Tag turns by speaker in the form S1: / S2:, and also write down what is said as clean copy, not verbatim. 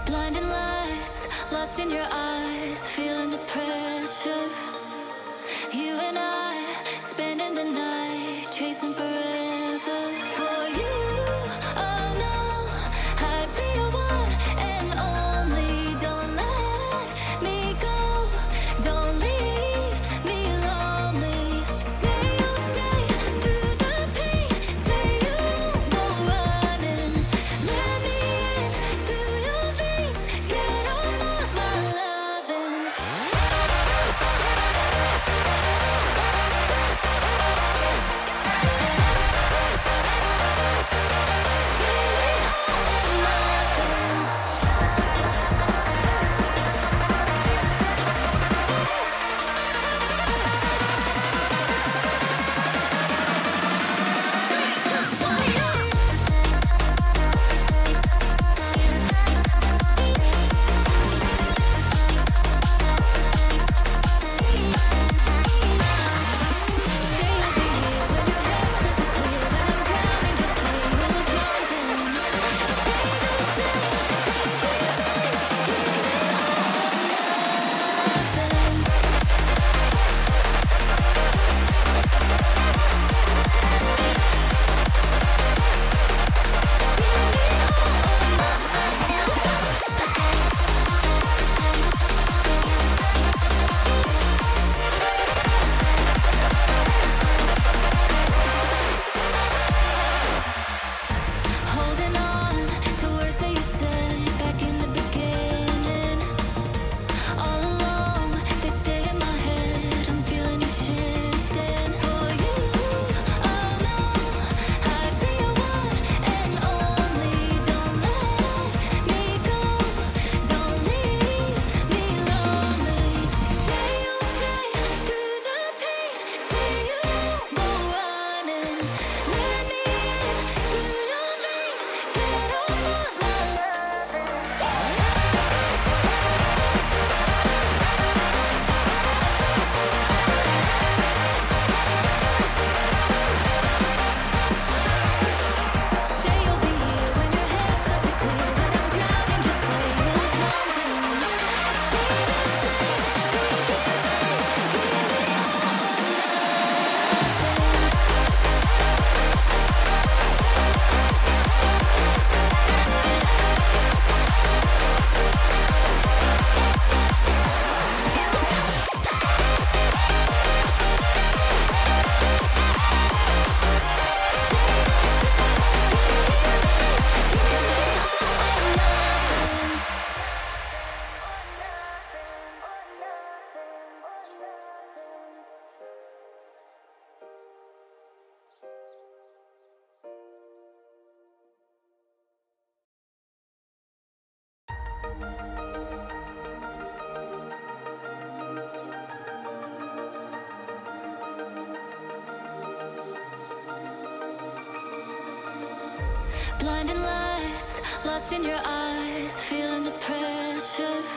S1: Blinding lights, lost in your eyes, feeling the pressure. You and I, spending the night, chasing forever. For you, oh no, I'd be your one and only. Don't let me go, don't leave me lonely. Say you'll stay through the pain, say you won't go running. Let me in through your veins, get off on my loving. Holding on to words that you said back in the beginning. All along, they stay in my head. I'm feeling you shifting. For you, oh no, I'd be your one and only. Don't let me go, don't leave me lonely. Say you'll stay through the pain, say you won't go running. Let me in through your veins, get off on my Say you'll be here when your head starts to clear, when I'm drowning. Just say you'll jump blinding lights, lost in your eyes, feeling the pressure.